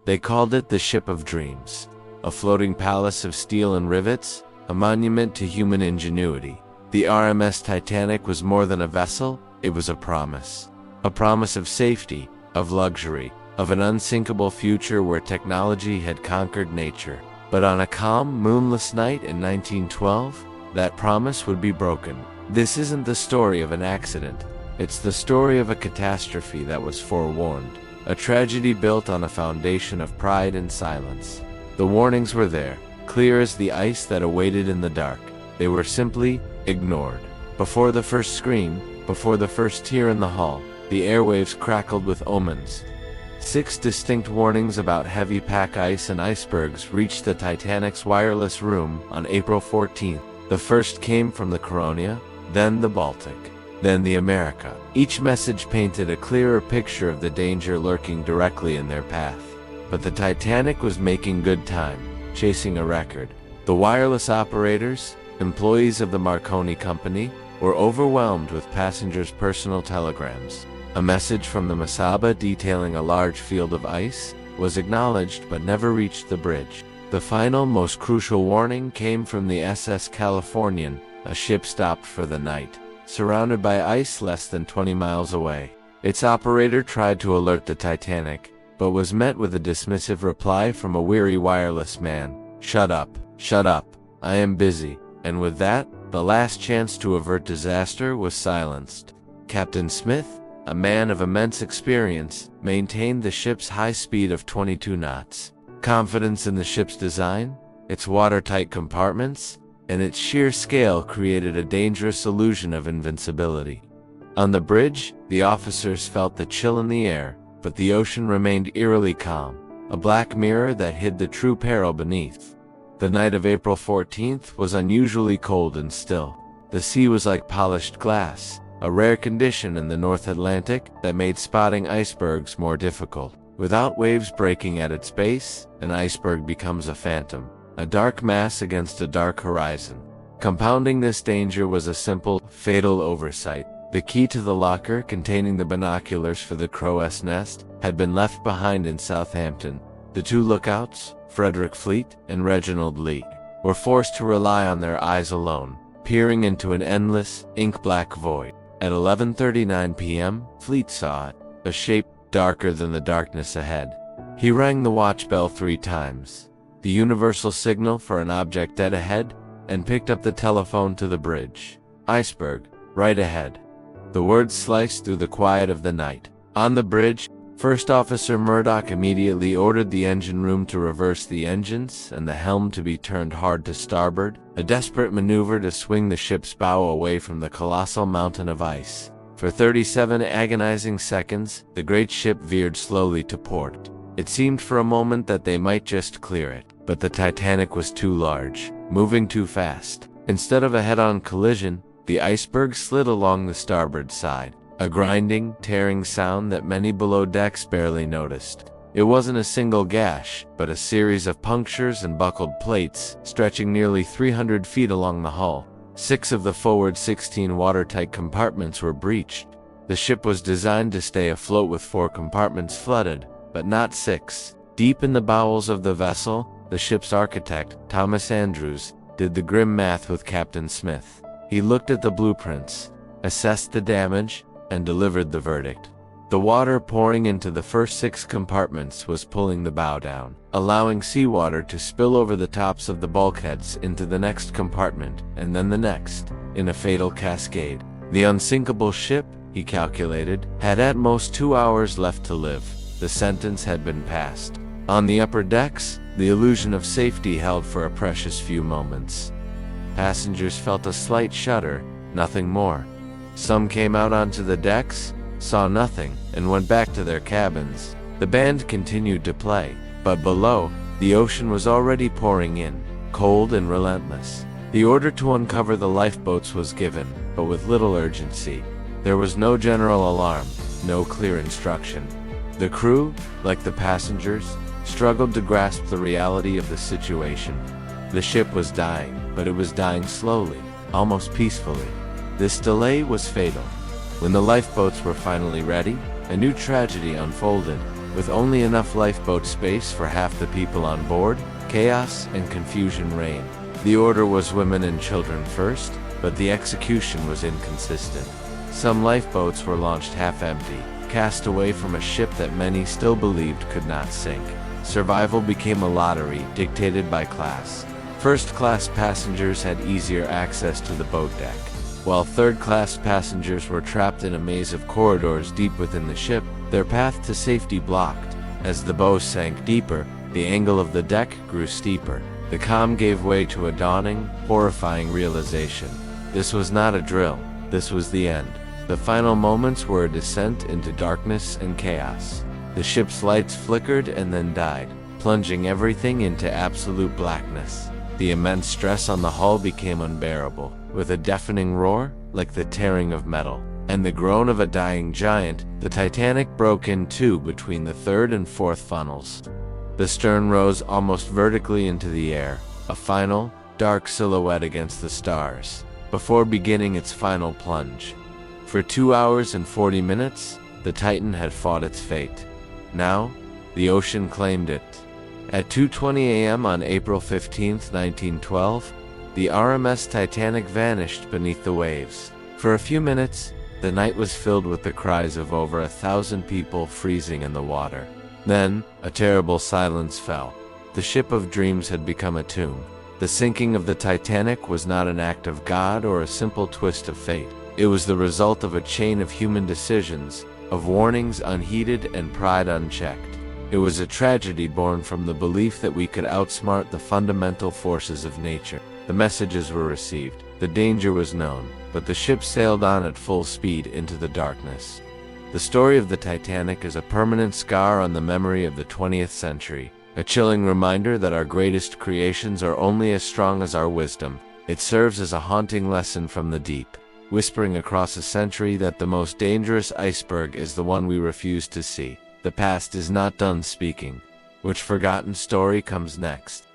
They called it the Ship of Dreams, a floating palace of steel and rivets, a monument to human ingenuity. The RMS Titanic was more than a vessel, it was a promise. A promise of safety, of luxury, of an unsinkable future where technology had conquered nature. But on a calm, moonless night in 1912, that promise would be broken. This isn't the story of an accident. It's the story of a catastrophe that was forewarned. A tragedy built on a foundation of pride and silence. The warnings were there, clear as the ice that awaited in the dark. They were simply ignored. Before the first scream, before the first tear in the hull, the airwaves crackled with omens. 6 distinct warnings about heavy pack ice and icebergs reached the Titanic's wireless room on April 14th. The first came from the Coronia, then the Baltic, then the America. Each message painted a clearer picture of the danger lurking directly in their path. But the Titanic was making good time, chasing a record. The wireless operators, employees of the Marconi Company, were overwhelmed with passengers' personal telegrams. A message from the Mesaba detailing a large field of ice was acknowledged but never reached the bridge. The final, most crucial warning came from the SS Californian, a ship stopped for the night, surrounded by ice less than 20 miles away. Its operator tried to alert the Titanic, but was met with a dismissive reply from a weary wireless man. Shut up, I am busy." And with that, the last chance to avert disaster was silenced. Captain Smith, a man of immense experience, maintained the ship's high speed of 22 knots. Confidence in the ship's design, its watertight compartments, and its sheer scale created a dangerous illusion of invincibility. On the bridge, the officers felt the chill in the air, but the ocean remained eerily calm, a black mirror that hid the true peril beneath. The night of April 14th was unusually cold and still. The sea was like polished glass, a rare condition in the North Atlantic that made spotting icebergs more difficult. Without waves breaking at its base, an iceberg becomes a phantom, a dark mass against a dark horizon. Compounding this danger was a simple, fatal oversight. The key to the locker containing the binoculars for the crow's nest had been left behind in Southampton. The 2 lookouts, Frederick Fleet and Reginald Lee, were forced to rely on their eyes alone, peering into an endless, ink-black void. At 11:39 p.m., Fleet saw it, a shape darker than the darkness ahead. He rang the watch bell 3 times, the universal signal for an object dead ahead, and picked up the telephone to the bridge. "Iceberg, right ahead." The words sliced through the quiet of the night. On the bridge, First Officer Murdoch immediately ordered the engine room to reverse the engines and the helm to be turned hard to starboard, a desperate maneuver to swing the ship's bow away from the colossal mountain of ice. For 37 agonizing seconds, the great ship veered slowly to port. It seemed for a moment that they might just clear it, but the Titanic was too large, moving too fast. Instead of a head-on collision, the iceberg slid along the starboard side, a grinding, tearing sound that many below decks barely noticed. It wasn't a single gash, but a series of punctures and buckled plates, stretching nearly 300 feet along the hull. 6 of the forward 16 watertight compartments were breached. The ship was designed to stay afloat with 4 compartments flooded, but not 6. Deep in the bowels of the vessel, the ship's architect, Thomas Andrews, did the grim math with Captain Smith. He looked at the blueprints, assessed the damage, and delivered the verdict. The water pouring into the first 6 compartments was pulling the bow down, allowing seawater to spill over the tops of the bulkheads into the next compartment, and then the next, in a fatal cascade. The unsinkable ship, he calculated, had at most 2 hours left to live. The sentence had been passed. On the upper decks, the illusion of safety held for a precious few moments. Passengers felt a slight shudder, nothing more. Some came out onto the decks, saw nothing, and went back to their cabins. The band continued to play, but below, the ocean was already pouring in, cold and relentless. The order to uncover the lifeboats was given, but with little urgency. There was no general alarm, no clear instruction. The crew, like the passengers, struggled to grasp the reality of the situation. The ship was dying, but it was dying slowly, almost peacefully. This delay was fatal. When the lifeboats were finally ready, a new tragedy unfolded. With only enough lifeboat space for half the people on board, chaos and confusion reigned. The order was women and children first, but the execution was inconsistent. Some lifeboats were launched half-empty, cast away from a ship that many still believed could not sink. Survival became a lottery dictated by class. First-class passengers had easier access to the boat deck, while third-class passengers were trapped in a maze of corridors deep within the ship, their path to safety blocked. As the bow sank deeper, the angle of the deck grew steeper. The calm gave way to a dawning, horrifying realization. This was not a drill. This was the end. The final moments were a descent into darkness and chaos. The ship's lights flickered and then died, plunging everything into absolute blackness. The immense stress on the hull became unbearable, with a deafening roar, like the tearing of metal, and the groan of a dying giant. The Titanic broke in two between the third and fourth funnels. The stern rose almost vertically into the air, a final, dark silhouette against the stars, before beginning its final plunge. For 2 hours and 40 minutes, the Titan had fought its fate. Now, the ocean claimed it. At 2:20 a.m. on April 15, 1912, the RMS Titanic vanished beneath the waves. For a few minutes, the night was filled with the cries of over 1,000 people freezing in the water. Then, a terrible silence fell. The ship of dreams had become a tomb. The sinking of the Titanic was not an act of God or a simple twist of fate. It was the result of a chain of human decisions, of warnings unheeded and pride unchecked. It was a tragedy born from the belief that we could outsmart the fundamental forces of nature. The messages were received, the danger was known, but the ship sailed on at full speed into the darkness. The story of the Titanic is a permanent scar on the memory of the 20th century, a chilling reminder that our greatest creations are only as strong as our wisdom. It serves as a haunting lesson from the deep, whispering across a century that the most dangerous iceberg is the one we refuse to see. The past is not done speaking. Which forgotten story comes next?